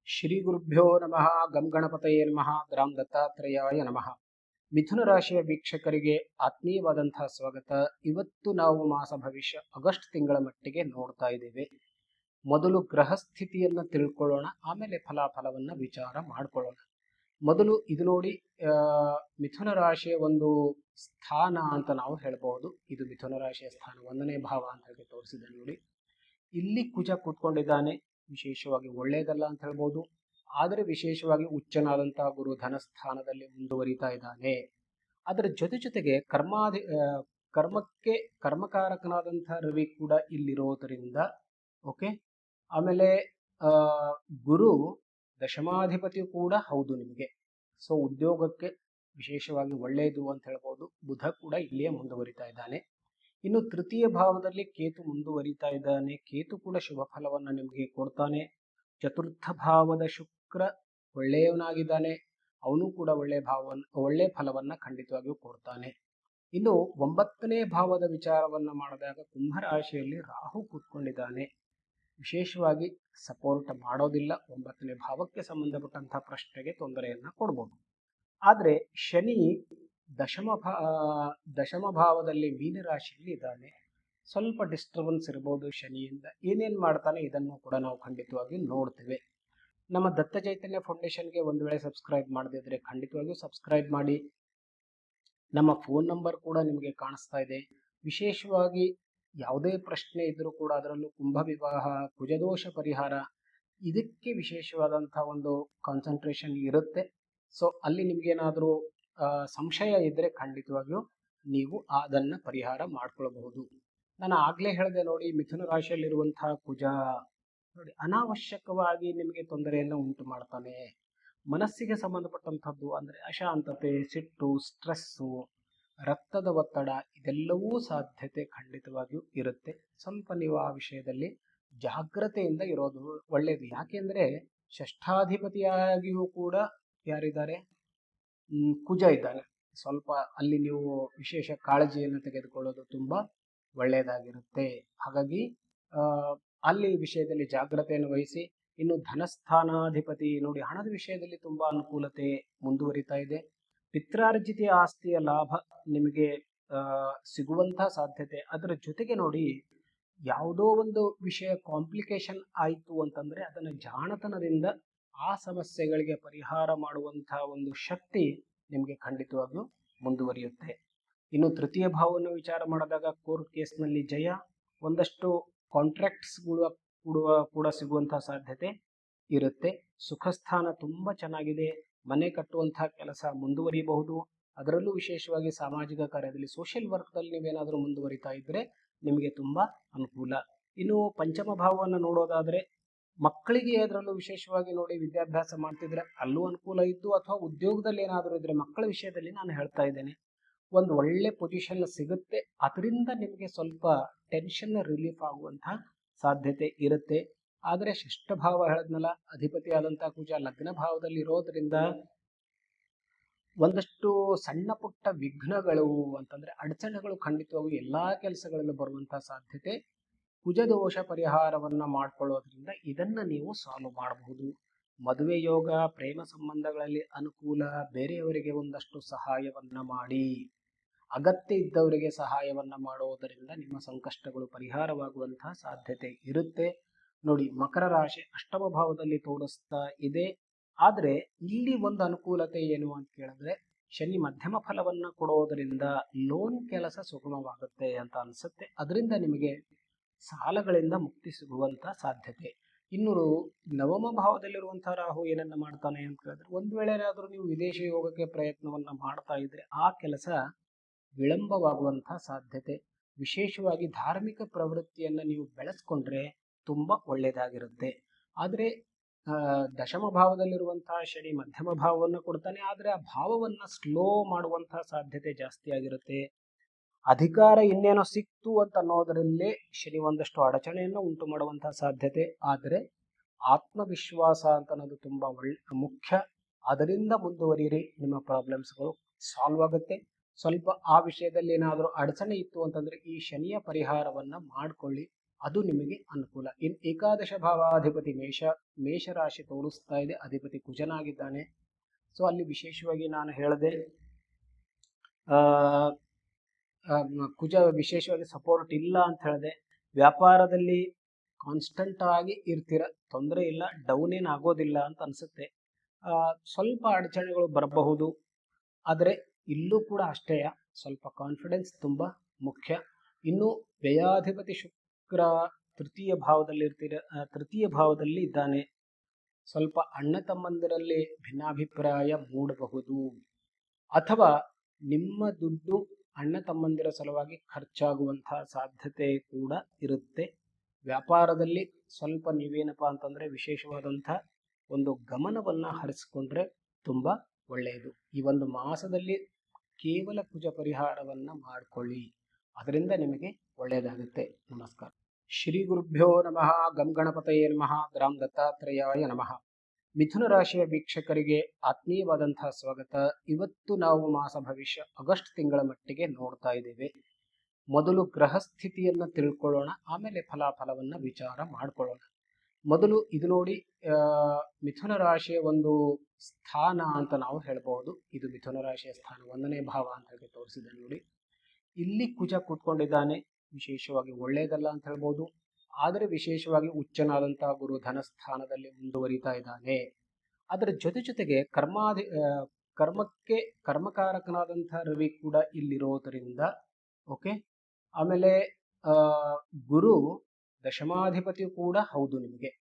ಶ್ರೀ ಗುರುಭ್ಯೋ ನಮಃ. ಗಂ ಗಣಪತಯೇ ನಮಃ. ಗ್ರಾಮ್ ದತ್ತಾತ್ರೇಯಾಯ ನಮಃ. ಮಿಥುನ ರಾಶಿಯ ವೀಕ್ಷಕರಿಗೆ ಆತ್ಮೀಯವಾದಂತಹ ಸ್ವಾಗತ. ಇವತ್ತು ನಾವು ಮಾಸ ಭವಿಷ್ಯ ಆಗಸ್ಟ್ ತಿಂಗಳ ಮಟ್ಟಿಗೆ ನೋಡ್ತಾ ಇದ್ದೇವೆ. ಮೊದಲು ಗ್ರಹ ಸ್ಥಿತಿಯನ್ನ ತಿಳ್ಕೊಳ್ಳೋಣ, ಆಮೇಲೆ ಫಲಾಫಲವನ್ನ ವಿಚಾರ ಮಾಡ್ಕೊಳ್ಳೋಣ. ಮೊದಲು ಇದು ನೋಡಿ, ಮಿಥುನ ರಾಶಿಯ ಒಂದು ಸ್ಥಾನ ಅಂತ ನಾವು ಹೇಳ್ಬಹುದು. ಇದು ಮಿಥುನ ರಾಶಿಯ ಸ್ಥಾನ, 1ನೇ ಭಾವ ಅಂತ ಹೇಳಿ ತೋರಿಸಿದೆ ನೋಡಿ. ಇಲ್ಲಿ ಕುಜ ಕೂತ್ಕೊಂಡಿದ್ದಾನೆ. ವಿಶೇಷವಾಗಿ ಒಳ್ಳೆಯದಲ್ಲ ಅಂತ ಹೇಳ್ಬೋದು. ಆದರೆ ವಿಶೇಷವಾಗಿ ಉಚ್ಚನಾದಂತಹ ಗುರು ಧನಸ್ಥಾನದಲ್ಲಿ ಮುಂದುವರಿತಾ ಇದ್ದಾನೆ. ಅದರ ಜೊತೆಗೆ ಕರ್ಮಕ್ಕೆ ಕರ್ಮಕಾರಕನಾದಂತಹ ರವಿ ಕೂಡ ಇಲ್ಲಿರೋದರಿಂದ ಓಕೆ. ಆಮೇಲೆ ಗುರು ದಶಮಾಧಿಪತಿಯು ಕೂಡ ಹೌದು ನಿಮಗೆ. ಸೊ ಉದ್ಯೋಗಕ್ಕೆ ವಿಶೇಷವಾಗಿ ಒಳ್ಳೆಯದು ಅಂತ ಹೇಳ್ಬೋದು. ಬುಧ ಕೂಡ ಇಲ್ಲಿಯೇ ಮುಂದುವರಿತಾ ಇದ್ದಾನೆ. ಇನ್ನು ತೃತೀಯ ಭಾವದಲ್ಲಿ ಕೇತು ಮುಂದುವರಿತಾ ಇದ್ದಾನೆ. ಕೇತು ಕೂಡ ಶುಭ ಫಲವನ್ನ ನಿಮಗೆ ಕೊಡ್ತಾನೆ. ಚತುರ್ಥ ಭಾವದ ಶುಕ್ರ ಒಳ್ಳೆಯವನಾಗಿದ್ದಾನೆ, ಅವನು ಕೂಡ ಒಳ್ಳೆ ಫಲವನ್ನ ಖಂಡಿತವಾಗಿಯೂ ಕೊಡ್ತಾನೆ. ಇನ್ನು 9ನೇ ಭಾವದ ವಿಚಾರವನ್ನ ಮಾಡಿದಾಗ ಕುಂಭರಾಶಿಯಲ್ಲಿ ರಾಹು ಕೂತ್ಕೊಂಡಿದ್ದಾನೆ. ವಿಶೇಷವಾಗಿ ಸಪೋರ್ಟ್ ಮಾಡೋದಿಲ್ಲ. 9ನೇ ಭಾವಕ್ಕೆ ಸಂಬಂಧಪಟ್ಟಂತಹ ಪ್ರಶ್ನೆಗೆ ತೊಂದರೆಯನ್ನ ಕೊಡ್ಬೋದು. ಆದ್ರೆ ಶನಿ ದಶಮ ಭಾವದಲ್ಲಿ ಮೀನರಾಶಿಯಲ್ಲಿ ಇದ್ದಾನೆ. ಸ್ವಲ್ಪ ಡಿಸ್ಟರ್ಬೆನ್ಸ್ ಇರಬಹುದು ಶನಿಯಿಂದ. ಏನೇನ್ ಮಾಡ್ತಾನೆ ಇದನ್ನು ಕೂಡ ನಾವು ಖಂಡಿತವಾಗಿ ನೋಡ್ತೇವೆ. ನಮ್ಮ ದತ್ತ ಚೈತನ್ಯ ಫೌಂಡೇಶನ್ಗೆ ಒಂದು ವೇಳೆ ಸಬ್ಸ್ಕ್ರೈಬ್ ಮಾಡದಿದ್ರೆ ಖಂಡಿತವಾಗಿಯೂ ಸಬ್ಸ್ಕ್ರೈಬ್ ಮಾಡಿ. ನಮ್ಮ ಫೋನ್ ನಂಬರ್ ಕೂಡ ನಿಮಗೆ ಕಾಣಿಸ್ತಾ ಇದೆ. ವಿಶೇಷವಾಗಿ ಯಾವುದೇ ಪ್ರಶ್ನೆ ಇದ್ರೂ ಕೂಡ, ಅದರಲ್ಲೂ ಕುಂಭ ವಿವಾಹ, ಕುಜದೋಷ ಪರಿಹಾರ, ಇದಕ್ಕೆ ವಿಶೇಷವಾದಂತಹ ಒಂದು ಕಾನ್ಸಂಟ್ರೇಷನ್ ಇರುತ್ತೆ. ಸೊ ಅಲ್ಲಿ ನಿಮ್ಗೇನಾದ್ರೂ ಸಂಶಯ ಇದ್ರೆ ಖಂಡಿತವಾಗಿಯೂ ನೀವು ಅದನ್ನ ಪರಿಹಾರ ಮಾಡ್ಕೊಳ್ಬಹುದು. ನಾನು ಆಗ್ಲೇ ಹೇಳಿದೆ ನೋಡಿ, ಮಿಥುನ ರಾಶಿಯಲ್ಲಿರುವಂತಹ ಕುಜ ನೋಡಿ ಅನಾವಶ್ಯಕವಾಗಿ ನಿಮಗೆ ತೊಂದರೆಯನ್ನು ಉಂಟು ಮಾಡ್ತಾನೆ. ಮನಸ್ಸಿಗೆ ಸಂಬಂಧಪಟ್ಟಂಥದ್ದು ಅಂದ್ರೆ ಅಶಾಂತತೆ, ಸಿಟ್ಟು, ಸ್ಟ್ರೆಸ್ಸು, ರಕ್ತದ ಒತ್ತಡ, ಇದೆಲ್ಲವೂ ಸಾಧ್ಯತೆ ಖಂಡಿತವಾಗಿಯೂ ಇರುತ್ತೆ. ಸ್ವಲ್ಪ ನೀವು ಆ ವಿಷಯದಲ್ಲಿ ಜಾಗ್ರತೆಯಿಂದ ಇರೋದು ಒಳ್ಳೆಯದು. ಯಾಕೆಂದ್ರೆ ಷಷ್ಠಾಧಿಪತಿಯಾಗಿಯೂ ಕೂಡ ಯಾರಿದ್ದಾರೆ, ಕುಜ ಇದ್ದಾನೆ. ಸ್ವಲ್ಪ ಅಲ್ಲಿ ನೀವು ವಿಶೇಷ ಕಾಳಜಿಯನ್ನು ತೆಗೆದುಕೊಳ್ಳೋದು ತುಂಬಾ ಒಳ್ಳೆಯದಾಗಿರುತ್ತೆ. ಹಾಗಾಗಿ ಅಲ್ಲಿ ವಿಷಯದಲ್ಲಿ ಜಾಗ್ರತೆಯನ್ನು ವಹಿಸಿ. ಇನ್ನು ಧನಸ್ಥಾನಾಧಿಪತಿ ನೋಡಿ, ಹಣದ ವಿಷಯದಲ್ಲಿ ತುಂಬಾ ಅನುಕೂಲತೆ ಮುಂದುವರಿತಾ ಇದೆ. ಪಿತ್ರಾರ್ಜಿತ ಆಸ್ತಿಯ ಲಾಭ ನಿಮಗೆ ಸಿಗುವಂತಹ ಸಾಧ್ಯತೆ. ಅದರ ಜೊತೆಗೆ ನೋಡಿ, ಯಾವುದೋ ಒಂದು ವಿಷಯ ಕಾಂಪ್ಲಿಕೇಶನ್ ಆಯಿತು ಅಂತಂದ್ರೆ ಅದನ್ನ ಜಾಣತನದಿಂದ ಆ ಸಮಸ್ಯೆಗಳಿಗೆ ಪರಿಹಾರ ಮಾಡುವಂತಹ ಒಂದು ಶಕ್ತಿ ನಿಮಗೆ ಖಂಡಿತವಾಗಿಯೂ ಮುಂದುವರಿಯುತ್ತೆ. ಇನ್ನು ತೃತೀಯ ಭಾವವನ್ನು ವಿಚಾರ ಮಾಡಿದಾಗ ಕೋರ್ಟ್ ಕೇಸ್ನಲ್ಲಿ ಜಯ, ಒಂದಷ್ಟು ಕಾಂಟ್ರಾಕ್ಟ್ಸ್ಗಳು ಕೂಡ ಸಿಗುವಂತಹ ಸಾಧ್ಯತೆ ಇರುತ್ತೆ. ಸುಖಸ್ಥಾನ ತುಂಬಾ ಚೆನ್ನಾಗಿದೆ. ಮನೆ ಕಟ್ಟುವಂತಹ ಕೆಲಸ ಮುಂದುವರಿಯಬಹುದು. ಅದರಲ್ಲೂ ವಿಶೇಷವಾಗಿ ಸಾಮಾಜಿಕ ಕಾರ್ಯದಲ್ಲಿ, ಸೋಷಿಯಲ್ ವರ್ಕ್ದಲ್ಲಿ ನೀವೇನಾದರೂ ಮುಂದುವರಿತಾ ಇದ್ರೆ ನಿಮಗೆ ತುಂಬಾ ಅನುಕೂಲ. ಇನ್ನು ಪಂಚಮ ಭಾವವನ್ನು ನೋಡೋದಾದ್ರೆ ಮಕ್ಕಳಿಗೆ ಅದರಲ್ಲೂ ವಿಶೇಷವಾಗಿ ನೋಡಿ, ವಿದ್ಯಾಭ್ಯಾಸ ಮಾಡ್ತಿದ್ರೆ ಅಲ್ಲೂ ಅನುಕೂಲ ಇದ್ದು, ಅಥವಾ ಉದ್ಯೋಗದಲ್ಲಿ ಏನಾದರೂ ಇದ್ರೆ ಮಕ್ಕಳ ವಿಷಯದಲ್ಲಿ ನಾನು ಹೇಳ್ತಾ ಇದ್ದೇನೆ, ಒಂದು ಒಳ್ಳೆ ಪೊಸಿಷನ್ ಸಿಗುತ್ತೆ. ಅದರಿಂದ ನಿಮಗೆ ಸ್ವಲ್ಪ ಟೆನ್ಷನ್ ರಿಲೀಫ್ ಆಗುವಂತಹ ಸಾಧ್ಯತೆ ಇರುತ್ತೆ. ಆದರೆ ಷಷ್ಠ ಭಾವ ಹೇಳದ್ನಲ್ಲ, ಅಧಿಪತಿ ಆದಂತಹ ಕುಜ ಲಗ್ನ ಭಾವದಲ್ಲಿ ಇರೋದ್ರಿಂದ ಒಂದಷ್ಟು ಸಣ್ಣ ಪುಟ್ಟ ವಿಘ್ನಗಳು ಅಂತಂದ್ರೆ ಅಡಚಣೆಗಳು ಖಂಡಿತವಾಗೂ ಎಲ್ಲಾ ಕೆಲಸಗಳಲ್ಲೂ ಬರುವಂತಹ ಸಾಧ್ಯತೆ. ಕುಜದೋಷ ಪರಿಹಾರವನ್ನ ಮಾಡ್ಕೊಳ್ಳೋದ್ರಿಂದ ಇದನ್ನ ನೀವು ಸಾಲ್ವ್ ಮಾಡಬಹುದು. ಮದುವೆ ಯೋಗ, ಪ್ರೇಮ ಸಂಬಂಧಗಳಲ್ಲಿ ಅನುಕೂಲ, ಬೇರೆಯವರಿಗೆ ಒಂದಷ್ಟು ಸಹಾಯವನ್ನ ಮಾಡಿ, ಅಗತ್ಯ ಇದ್ದವರಿಗೆ ಸಹಾಯವನ್ನ ಮಾಡೋದರಿಂದ ನಿಮ್ಮ ಸಂಕಷ್ಟಗಳು ಪರಿಹಾರವಾಗುವಂತಹ ಸಾಧ್ಯತೆ ಇರುತ್ತೆ. ನೋಡಿ, ಮಕರ ರಾಶಿ ಅಷ್ಟಮ ಭಾವದಲ್ಲಿ ತೋರಿಸ್ತಾ ಇದೆ. ಆದ್ರೆ ಇಲ್ಲಿ ಒಂದು ಅನುಕೂಲತೆ ಏನು ಅಂತ ಕೇಳಿದ್ರೆ, ಶನಿ ಮಧ್ಯಮ ಫಲವನ್ನ ಕೊಡೋದರಿಂದ ಲೋನ್ ಕೆಲಸ ಸುಗಮವಾಗುತ್ತೆ ಅಂತ ಅನ್ಸುತ್ತೆ. ಅದರಿಂದ ನಿಮಗೆ ಸಾಲಗಳಿಂದ ಮುಕ್ತಿ ಸಿಗುವಂತ ಸಾಧ್ಯತೆ. ಇನ್ನು ನವಮ ಭಾವದಲ್ಲಿರುವಂತಹ ರಾಹು ಏನನ್ನ ಮಾಡ್ತಾನೆ ಅಂತ ಹೇಳಿದ್ರೆ, ಒಂದು ವೇಳೆ ಏನಾದ್ರೂ ನೀವು ವಿದೇಶಿ ಯೋಗಕ್ಕೆ ಪ್ರಯತ್ನವನ್ನ ಮಾಡ್ತಾ ಇದ್ರೆ ಆ ಕೆಲಸ ವಿಳಂಬವಾಗುವಂತಹ ಸಾಧ್ಯತೆ. ವಿಶೇಷವಾಗಿ ಧಾರ್ಮಿಕ ಪ್ರವೃತ್ತಿಯನ್ನ ನೀವು ಬೆಳೆಸ್ಕೊಂಡ್ರೆ ತುಂಬಾ ಒಳ್ಳೆಯದಾಗಿರುತ್ತೆ. ಆದ್ರೆ ದಶಮ ಭಾವದಲ್ಲಿರುವಂತಹ ಶನಿ ಮಧ್ಯಮ ಭಾವವನ್ನು ಕೊಡ್ತಾನೆ. ಆದ್ರೆ ಆ ಭಾವವನ್ನ ಸ್ಲೋ ಮಾಡುವಂತಹ ಸಾಧ್ಯತೆ ಜಾಸ್ತಿ ಆಗಿರುತ್ತೆ. ಅಧಿಕಾರ ಇನ್ನೇನೋ ಸಿಕ್ತು ಅಂತ ಅನ್ನೋದರಲ್ಲೇ ಶನಿ ಒಂದಷ್ಟು ಅಡಚಣೆಯನ್ನು ಉಂಟು ಮಾಡುವಂತಹ ಸಾಧ್ಯತೆ. ಆದರೆ ಆತ್ಮವಿಶ್ವಾಸ ಅಂತ ಅನ್ನೋದು ತುಂಬಾ ಮುಖ್ಯ. ಅದರಿಂದ ಮುಂದುವರಿಯಿರಿ, ನಿಮ್ಮ ಪ್ರಾಬ್ಲಮ್ಸ್ಗಳು ಸಾಲ್ವ್ ಆಗುತ್ತೆ. ಸ್ವಲ್ಪ ಆ ವಿಷಯದಲ್ಲಿ ಏನಾದರೂ ಅಡಚಣೆ ಇತ್ತು ಅಂತಂದ್ರೆ ಈ ಶನಿಯ ಪರಿಹಾರವನ್ನ ಮಾಡ್ಕೊಳ್ಳಿ, ಅದು ನಿಮಗೆ ಅನುಕೂಲ. ಇನ್ನು ಏಕಾದಶ ಭಾವಾಧಿಪತಿ ಮೇಷರಾಶಿ ತೋರಿಸ್ತಾ ಇದೆ, ಅಧಿಪತಿ ಕುಜನಾಗಿದ್ದಾನೆ. ಸೊ ಅಲ್ಲಿ ವಿಶೇಷವಾಗಿ ನಾನು ಹೇಳಿದೆ, ಕುಜ ವಿಶೇಷವಾಗಿ ಸಪೋರ್ಟ್ ಇಲ್ಲ ಅಂತ ಹೇಳಿದೆ. ವ್ಯಾಪಾರದಲ್ಲಿ ಕಾನ್ಸ್ಟಂಟ್ ಆಗಿ ಇರ್ತೀರ, ತೊಂದರೆ ಇಲ್ಲ, ಡೌನ್ ಏನು ಆಗೋದಿಲ್ಲ ಅಂತ ಅನಿಸುತ್ತೆ. ಸ್ವಲ್ಪ ಅಡಚಣೆಗಳು ಬರಬಹುದು, ಆದರೆ ಇಲ್ಲೂ ಕೂಡ ಅಷ್ಟೇ, ಸ್ವಲ್ಪ ಕಾನ್ಫಿಡೆನ್ಸ್ ತುಂಬ ಮುಖ್ಯ. ಇನ್ನು ವ್ಯಯಾಧಿಪತಿ ಶುಕ್ರ ತೃತೀಯ ಭಾವದಲ್ಲಿ ಇದ್ದಾನೆ. ಸ್ವಲ್ಪ ಅಣ್ಣ ತಮ್ಮಂದಿರಲ್ಲಿ ಭಿನ್ನಾಭಿಪ್ರಾಯ ಮೂಡಬಹುದು, ಅಥವಾ ನಿಮ್ಮ ದುಡ್ಡು ಅಣ್ಣ ತಮ್ಮಂದಿರ ಸಲುವಾಗಿ ಖರ್ಚಾಗುವಂತಹ ಸಾಧ್ಯತೆ ಕೂಡ ಇರುತ್ತೆ. ವ್ಯಾಪಾರದಲ್ಲಿ ಸ್ವಲ್ಪ ನೀವೇನಪ್ಪ ಅಂತಂದ್ರೆ ವಿಶೇಷವಾದಂಥ ಒಂದು ಗಮನವನ್ನ ಹರಿಸಿಕೊಂಡ್ರೆ ತುಂಬಾ ಒಳ್ಳೆಯದು. ಈ ಒಂದು ಮಾಸದಲ್ಲಿ ಕೇವಲ ಕುಜ ಪರಿಹಾರವನ್ನ ಮಾಡಿಕೊಳ್ಳಿ, ಅದರಿಂದ ನಿಮಗೆ ಒಳ್ಳೆಯದಾಗುತ್ತೆ. ನಮಸ್ಕಾರ. ಶ್ರೀ ಗುರುಭ್ಯೋ ನಮಃ. ಗಂ ಗಣಪತಯೇ ನಮಃ. ಗ್ರಾಮ್ ದತ್ತಾತ್ರೇಯಾಯ ನಮಃ. ಮಿಥುನ ರಾಶಿಯ ವೀಕ್ಷಕರಿಗೆ ಆತ್ಮೀಯವಾದಂತಹ ಸ್ವಾಗತ. ಇವತ್ತು ನಾವು ಮಾಸ ಭವಿಷ್ಯ ಆಗಸ್ಟ್ ತಿಂಗಳ ಮಟ್ಟಿಗೆ ನೋಡ್ತಾ ಇದ್ದೇವೆ. ಮೊದಲು ಗ್ರಹ ಸ್ಥಿತಿಯನ್ನ ತಿಳ್ಕೊಳ್ಳೋಣ, ಆಮೇಲೆ ಫಲಾಫಲವನ್ನ ವಿಚಾರ ಮಾಡ್ಕೊಳ್ಳೋಣ. ಮೊದಲು ಇದು ನೋಡಿ, ಮಿಥುನ ರಾಶಿಯ ಒಂದು ಸ್ಥಾನ ಅಂತ ನಾವು ಹೇಳ್ಬಹುದು. ಇದು ಮಿಥುನ ರಾಶಿಯ ಸ್ಥಾನ, 1ನೇ ಭಾವ ಅಂತ ಹೇಳಿ ತೋರಿಸಿದೆ ನೋಡಿ. ಇಲ್ಲಿ ಕುಜ ಕೂತ್ಕೊಂಡಿದ್ದಾನೆ, ವಿಶೇಷವಾಗಿ ಒಳ್ಳೆಯದಲ್ಲ ಅಂತ ಹೇಳ್ಬೋದು. ಆದರೆ ವಿಶೇಷವಾಗಿ ಉಚ್ಚನಾದಂತಹ ಗುರು ಧನಸ್ಥಾನದಲ್ಲಿ ಮುಂದುವರಿತಾ ಇದ್ದಾನೆ. ಅದರ ಜೊತೆಗೆ ಕರ್ಮಕಾರಕನಾದಂತಹ ರವಿ ಕೂಡ ಇಲ್ಲಿರೋದರಿಂದ ಓಕೆ. ಆಮೇಲೆ ಗುರು ದಶಮಾಧಿಪತಿಯು ಕೂಡ ಹೌದು ನಿಮಗೆ.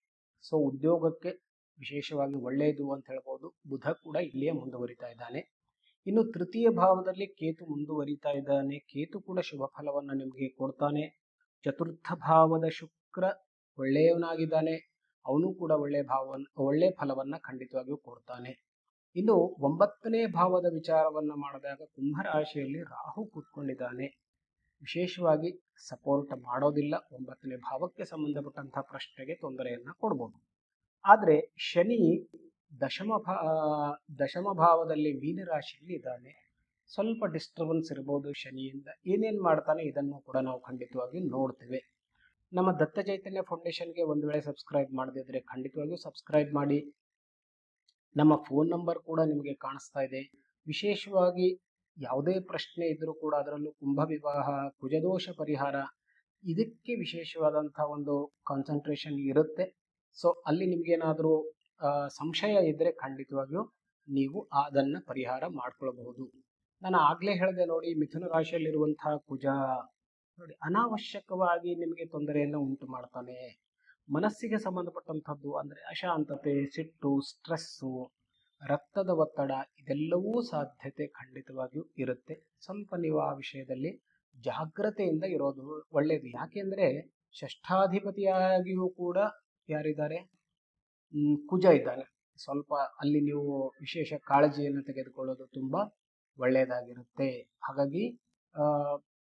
ಸೊ ಉದ್ಯೋಗಕ್ಕೆ ವಿಶೇಷವಾಗಿ ಒಳ್ಳೆಯದು ಅಂತ ಹೇಳ್ಬೋದು. ಬುಧ ಕೂಡ ಇಲ್ಲಿಯೇ ಮುಂದುವರಿತಾ ಇದ್ದಾನೆ. ಇನ್ನು ತೃತೀಯ ಭಾವದಲ್ಲಿ ಕೇತು ಮುಂದುವರಿತಾ ಇದ್ದಾನೆ. ಕೇತು ಕೂಡ ಶುಭ ಫಲವನ್ನ ನಿಮಗೆ ಕೊಡ್ತಾನೆ. ಚತುರ್ಥ ಭಾವದ ಶುಕ್ರ ಒಳ್ಳೆಯವನಾಗಿದ್ದಾನೆ, ಅವನು ಕೂಡ ಒಳ್ಳೆ ಫಲವನ್ನ ಖಂಡಿತವಾಗಿಯೂ ಕೊಡ್ತಾನೆ. ಇನ್ನು 9ನೇ ಭಾವದ ವಿಚಾರವನ್ನ ಮಾಡಿದಾಗ ಕುಂಭರಾಶಿಯಲ್ಲಿ ರಾಹು ಕೂತ್ಕೊಂಡಿದ್ದಾನೆ. ವಿಶೇಷವಾಗಿ ಸಪೋರ್ಟ್ ಮಾಡೋದಿಲ್ಲ, 9ನೇ ಭಾವಕ್ಕೆ ಸಂಬಂಧಪಟ್ಟಂತಹ ಪ್ರಶ್ನೆಗೆ ತೊಂದರೆಯನ್ನ ಕೊಡ್ಬೋದು. ಆದ್ರೆ ಶನಿ ದಶಮ ಭಾವದಲ್ಲಿ ಮೀನರಾಶಿಯಲ್ಲಿ ಇದ್ದಾನೆ. ಸ್ವಲ್ಪ ಡಿಸ್ಟರ್ಬೆನ್ಸ್ ಇರಬಹುದು ಶನಿಯಿಂದ. ಏನೇನ್ ಮಾಡ್ತಾನೆ ಇದನ್ನು ಕೂಡ ನಾವು ಖಂಡಿತವಾಗಿ ನೋಡ್ತೇವೆ. ನಮ್ಮ ದತ್ತ ಚೈತನ್ಯ ಫೌಂಡೇಶನ್ಗೆ ಒಂದು ವೇಳೆ ಸಬ್ಸ್ಕ್ರೈಬ್ ಮಾಡದಿದ್ರೆ ಖಂಡಿತವಾಗಿಯೂ ಸಬ್ಸ್ಕ್ರೈಬ್ ಮಾಡಿ. ನಮ್ಮ ಫೋನ್ ನಂಬರ್ ಕೂಡ ನಿಮಗೆ ಕಾಣಿಸ್ತಾ ಇದೆ. ವಿಶೇಷವಾಗಿ ಯಾವುದೇ ಪ್ರಶ್ನೆ ಇದ್ರೂ ಕೂಡ, ಅದರಲ್ಲೂ ಕುಂಭ ವಿವಾಹ, ಕುಜದೋಷ ಪರಿಹಾರ, ಇದಕ್ಕೆ ವಿಶೇಷವಾದಂತಹ ಒಂದು ಕಾನ್ಸಂಟ್ರೇಷನ್ ಇರುತ್ತೆ. ಸೊ ಅಲ್ಲಿ ನಿಮ್ಗೇನಾದ್ರೂ ಸಂಶಯ ಇದ್ರೆ ಖಂಡಿತವಾಗಿಯೂ ನೀವು ಅದನ್ನ ಪರಿಹಾರ ಮಾಡ್ಕೊಳ್ಬಹುದು. ನಾನು ಆಗ್ಲೇ ಹೇಳಿದೆ ನೋಡಿ, ಮಿಥುನ ರಾಶಿಯಲ್ಲಿರುವಂತಹ ಕುಜ ನೋಡಿ ಅನಾವಶ್ಯಕವಾಗಿ ನಿಮಗೆ ತೊಂದರೆಯನ್ನು ಉಂಟು ಮಾಡ್ತಾನೆ. ಮನಸ್ಸಿಗೆ ಸಂಬಂಧಪಟ್ಟಂಥದ್ದು ಅಂದ್ರೆ ಅಶಾಂತತೆ, ಸಿಟ್ಟು, ಸ್ಟ್ರೆಸ್ಸು, ರಕ್ತದ ಒತ್ತಡ, ಇದೆಲ್ಲವೂ ಸಾಧ್ಯತೆ ಖಂಡಿತವಾಗಿಯೂ ಇರುತ್ತೆ. ಸ್ವಲ್ಪ ನೀವು ಆ ವಿಷಯದಲ್ಲಿ ಜಾಗ್ರತೆಯಿಂದ ಇರೋದು ಒಳ್ಳೆಯದು. ಯಾಕೆಂದ್ರೆ ಷಷ್ಠಾಧಿಪತಿಯಾಗಿಯೂ ಕೂಡ ಯಾರಿದ್ದಾರೆ, ಕುಜ ಇದ್ದಾನೆ. ಸ್ವಲ್ಪ ಅಲ್ಲಿ ನೀವು ವಿಶೇಷ ಕಾಳಜಿಯನ್ನು ತೆಗೆದುಕೊಳ್ಳೋದು ತುಂಬಾ ಒಳ್ಳೆಯದಾಗಿರುತ್ತೆ. ಹಾಗಾಗಿ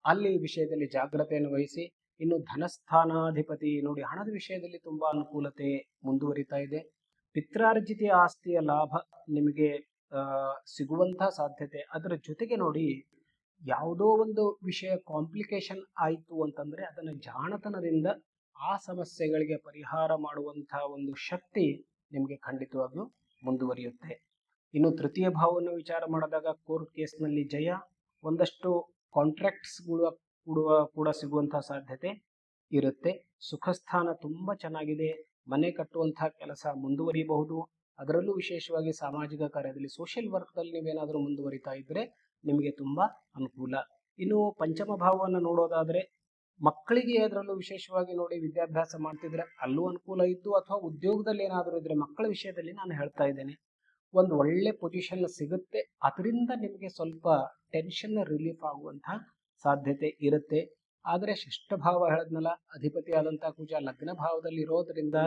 ಅಲ್ಲಿ ವಿಷಯದಲ್ಲಿ ಜಾಗ್ರತೆಯನ್ನು ವಹಿಸಿ. ಇನ್ನು ಧನಸ್ಥಾನಾಧಿಪತಿ ನೋಡಿ, ಹಣದ ವಿಷಯದಲ್ಲಿ ತುಂಬಾ ಅನುಕೂಲತೆ ಮುಂದುವರಿತಾ ಇದೆ. ಪಿತ್ರಾರ್ಜಿತ ಆಸ್ತಿಯ ಲಾಭ ನಿಮಗೆ ಸಿಗುವಂತಹ ಸಾಧ್ಯತೆ. ಅದರ ಜೊತೆಗೆ ನೋಡಿ, ಯಾವುದೋ ಒಂದು ವಿಷಯ ಕಾಂಪ್ಲಿಕೇಶನ್ ಆಯಿತು ಅಂತಂದ್ರೆ ಅದನ್ನು ಜಾಣತನದಿಂದ ಆ ಸಮಸ್ಯೆಗಳಿಗೆ ಪರಿಹಾರ ಮಾಡುವಂತಹ ಒಂದು ಶಕ್ತಿ ನಿಮಗೆ ಖಂಡಿತವಾಗಿಯೂ ಮುಂದುವರಿಯುತ್ತೆ. ಇನ್ನು ತೃತೀಯ ಭಾವವನ್ನು ವಿಚಾರ ಮಾಡಿದಾಗ ಕೋರ್ಟ್ ಕೇಸ್ನಲ್ಲಿ ಜಯ, ಒಂದಷ್ಟು ಕಾಂಟ್ರಾಕ್ಟ್ಸ್ಗಳು ಕೂಡ ಸಿಗುವಂತಹ ಸಾಧ್ಯತೆ ಇರುತ್ತೆ. ಸುಖಸ್ಥಾನ ತುಂಬಾ ಚೆನ್ನಾಗಿದೆ. ಮನೆ ಕಟ್ಟುವಂತಹ ಕೆಲಸ ಮುಂದುವರಿಯಬಹುದು. ಅದರಲ್ಲೂ ವಿಶೇಷವಾಗಿ ಸಾಮಾಜಿಕ ಕಾರ್ಯದಲ್ಲಿ, ಸೋಷಿಯಲ್ ವರ್ಕ್ದಲ್ಲಿ ನೀವೇನಾದರೂ ಮುಂದುವರಿತಾ ಇದ್ರೆ ನಿಮಗೆ ತುಂಬಾ ಅನುಕೂಲ. ಇನ್ನು ಪಂಚಮ ಭಾವವನ್ನು ನೋಡೋದಾದ್ರೆ ಮಕ್ಕಳಿಗೆ ಅದರಲ್ಲೂ ವಿಶೇಷವಾಗಿ ನೋಡಿ, ವಿದ್ಯಾಭ್ಯಾಸ ಮಾಡ್ತಿದ್ರೆ ಅಲ್ಲೂ ಅನುಕೂಲ ಇದ್ದು, ಅಥವಾ ಉದ್ಯೋಗದಲ್ಲಿ ಏನಾದರೂ ಇದ್ರೆ ಮಕ್ಕಳ ವಿಷಯದಲ್ಲಿ ನಾನು ಹೇಳ್ತಾ ಇದ್ದೇನೆ, ಒಂದು ಒಳ್ಳೆ ಪೊಸಿಷನ್ ಸಿಗುತ್ತೆ. ಅದರಿಂದ ನಿಮಗೆ ಸ್ವಲ್ಪ ಟೆನ್ಷನ್ ರಿಲೀಫ್ ಆಗುವಂತಹ ಸಾಧ್ಯತೆ ಇರುತ್ತೆ. ಆದರೆ ಷಷ್ಠ ಭಾವ ಹೇಳದ್ನಲ್ಲ, ಅಧಿಪತಿಯಾದಂತಹ ಕುಜ ಲಗ್ನ ಭಾವದಲ್ಲಿ ಇರೋದ್ರಿಂದ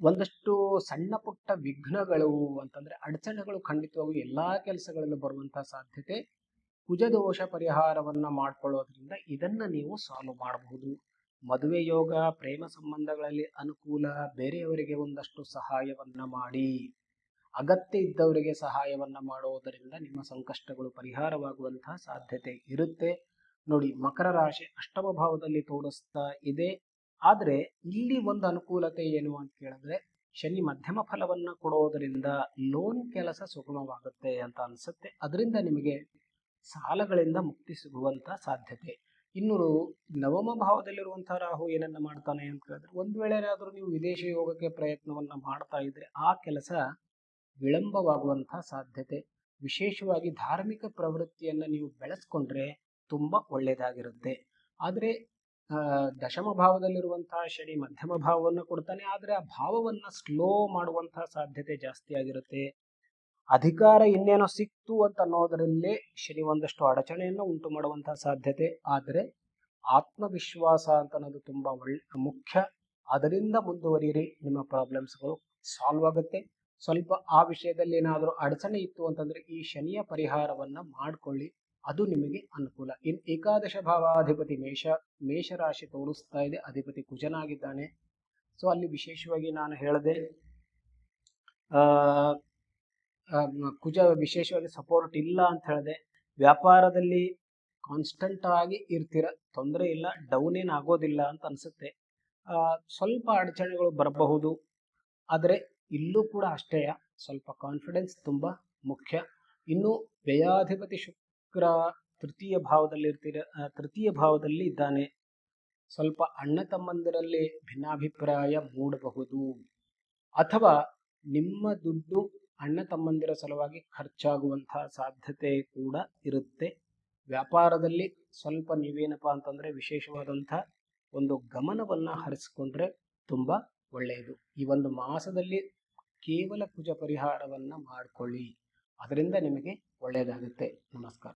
ಒಂದಷ್ಟು ಸಣ್ಣ ಪುಟ್ಟ ವಿಘ್ನಗಳು ಅಂತಂದ್ರೆ ಅಡಚಣೆಗಳು ಖಂಡಿತವಾಗೂ ಎಲ್ಲಾ ಕೆಲಸಗಳಲ್ಲೂ ಬರುವಂತಹ ಸಾಧ್ಯತೆ. ಕುಜದೋಷ ಪರಿಹಾರವನ್ನ ಮಾಡ್ಕೊಳ್ಳೋದ್ರಿಂದ ಇದನ್ನ ನೀವು ಸಾಲ್ವ್ ಮಾಡಬಹುದು. ಮದುವೆ ಯೋಗ, ಪ್ರೇಮ ಸಂಬಂಧಗಳಲ್ಲಿ ಅನುಕೂಲ, ಬೇರೆಯವರಿಗೆ ಒಂದಷ್ಟು ಸಹಾಯವನ್ನ ಮಾಡಿ, ಅಗತ್ಯ ಇದ್ದವರಿಗೆ ಸಹಾಯವನ್ನ ಮಾಡೋದರಿಂದ ನಿಮ್ಮ ಸಂಕಷ್ಟಗಳು ಪರಿಹಾರವಾಗುವಂತಹ ಸಾಧ್ಯತೆ ಇರುತ್ತೆ. ನೋಡಿ, ಮಕರ ರಾಶಿ ಅಷ್ಟಮ ಭಾವದಲ್ಲಿ ತೋರಿಸ್ತಾ ಇದೆ. ಆದ್ರೆ ಇಲ್ಲಿ ಒಂದು ಅನುಕೂಲತೆ ಏನು ಅಂತ ಕೇಳಿದ್ರೆ, ಶನಿ ಮಧ್ಯಮ ಫಲವನ್ನ ಕೊಡೋದರಿಂದ ಲೋನ್ ಕೆಲಸ ಸುಗಮವಾಗುತ್ತೆ ಅಂತ ಅನ್ಸುತ್ತೆ. ಅದರಿಂದ ನಿಮಗೆ ಸಾಲಗಳಿಂದ ಮುಕ್ತಿ ಸಿಗುವಂತ ಸಾಧ್ಯತೆ. ಇನ್ನು ನವಮ ಭಾವದಲ್ಲಿರುವಂತಹ ರಾಹು ಏನನ್ನ ಮಾಡ್ತಾನೆ ಅಂತ ಹೇಳಿದ್ರೆ, ಒಂದು ವೇಳೆ ಏನಾದ್ರೂ ನೀವು ವಿದೇಶಿ ಯೋಗಕ್ಕೆ ಪ್ರಯತ್ನವನ್ನ ಮಾಡ್ತಾ ಇದ್ರೆ ಆ ಕೆಲಸ ವಿಳಂಬವಾಗುವಂತಹ ಸಾಧ್ಯತೆ. ವಿಶೇಷವಾಗಿ ಧಾರ್ಮಿಕ ಪ್ರವೃತ್ತಿಯನ್ನ ನೀವು ಬೆಳೆಸ್ಕೊಂಡ್ರೆ ತುಂಬಾ ಒಳ್ಳೆಯದಾಗಿರುತ್ತೆ. ಆದರೆ ದಶಮ ಭಾವದಲ್ಲಿರುವಂತಹ ಶನಿ ಮಧ್ಯಮ ಭಾವವನ್ನು ಕೊಡ್ತಾನೆ, ಆದರೆ ಆ ಭಾವವನ್ನ ಸ್ಲೋ ಮಾಡುವಂತಹ ಸಾಧ್ಯತೆ ಜಾಸ್ತಿ ಆಗಿರುತ್ತೆ. ಅಧಿಕಾರ ಇನ್ನೇನೋ ಸಿಕ್ತು ಅಂತ ಅನ್ನೋದರಲ್ಲೇ ಶನಿ ಒಂದಷ್ಟು ಅಡಚಣೆಯನ್ನು ಉಂಟು ಮಾಡುವಂತಹ ಸಾಧ್ಯತೆ. ಆದರೆ ಆತ್ಮವಿಶ್ವಾಸ ಅಂತ ಅನ್ನೋದು ತುಂಬಾ ಮುಖ್ಯ. ಅದರಿಂದ ಮುಂದುವರಿಯಿರಿ, ನಿಮ್ಮ ಪ್ರಾಬ್ಲಮ್ಸ್ಗಳು ಸಾಲ್ವ್ ಆಗುತ್ತೆ. ಸ್ವಲ್ಪ ಆ ವಿಷಯದಲ್ಲಿ ಏನಾದರೂ ಅಡಚಣೆ ಇತ್ತು ಅಂತಂದ್ರೆ ಈ ಶನಿಯ ಪರಿಹಾರವನ್ನ ಮಾಡ್ಕೊಳ್ಳಿ, ಅದು ನಿಮಗೆ ಅನುಕೂಲ. ಇನ್ನು ಏಕಾದಶ ಭಾವಾಧಿಪತಿ ಮೇಷರಾಶಿ ತೋರಿಸ್ತಾ ಇದೆ, ಅಧಿಪತಿ ಕುಜನಾಗಿದ್ದಾನೆ. ಸೊ ಅಲ್ಲಿ ವಿಶೇಷವಾಗಿ ನಾನು ಹೇಳಿದೆ, ಕುಜ ವಿಶೇಷವಾಗಿ ಸಪೋರ್ಟ್ ಇಲ್ಲ ಅಂತ ಹೇಳಿದೆ. ವ್ಯಾಪಾರದಲ್ಲಿ ಕಾನ್ಸ್ಟಂಟ್ ಆಗಿ ಇರ್ತೀರ, ತೊಂದರೆ ಇಲ್ಲ, ಡೌನ್ ಏನು ಆಗೋದಿಲ್ಲ ಅಂತ ಅನ್ಸುತ್ತೆ. ಸ್ವಲ್ಪ ಅಡಚಣೆಗಳು ಬರಬಹುದು, ಆದರೆ ಇಲ್ಲೂ ಕೂಡ ಅಷ್ಟೇ, ಸ್ವಲ್ಪ ಕಾನ್ಫಿಡೆನ್ಸ್ ತುಂಬಾ ಮುಖ್ಯ. ಇನ್ನು ವ್ಯಯಾಧಿಪತಿ ಶುಕ್ರ ತೃತೀಯ ಭಾವದಲ್ಲಿ ಇದ್ದಾನೆ. ಸ್ವಲ್ಪ ಅಣ್ಣ ತಮ್ಮಂದಿರಲ್ಲಿ ಭಿನ್ನಾಭಿಪ್ರಾಯ ಮೂಡಬಹುದು, ಅಥವಾ ನಿಮ್ಮ ದುಡ್ಡು ಅಣ್ಣ ತಮ್ಮಂದಿರ ಸಲುವಾಗಿ ಖರ್ಚಾಗುವಂತಹ ಸಾಧ್ಯತೆ ಕೂಡ ಇರುತ್ತೆ. ವ್ಯಾಪಾರದಲ್ಲಿ ಸ್ವಲ್ಪ ನೀವೇನಪ್ಪಾ ಅಂತಂದ್ರೆ ವಿಶೇಷವಾದಂತಹ ಒಂದು ಗಮನವನ್ನ ಹರಿಸಿಕೊಂಡ್ರೆ ತುಂಬಾ ಒಳ್ಳೆಯದು. ಈ ಒಂದು ಮಾಸದಲ್ಲಿ ಕೇವಲ ಕುಜ ಪರಿಹಾರವನ್ನ ಮಾಡಿಕೊಳ್ಳಿ, ಅದರಿಂದ ನಿಮಗೆ ಒಳ್ಳೆಯದಾಗುತ್ತೆ. ನಮಸ್ಕಾರ.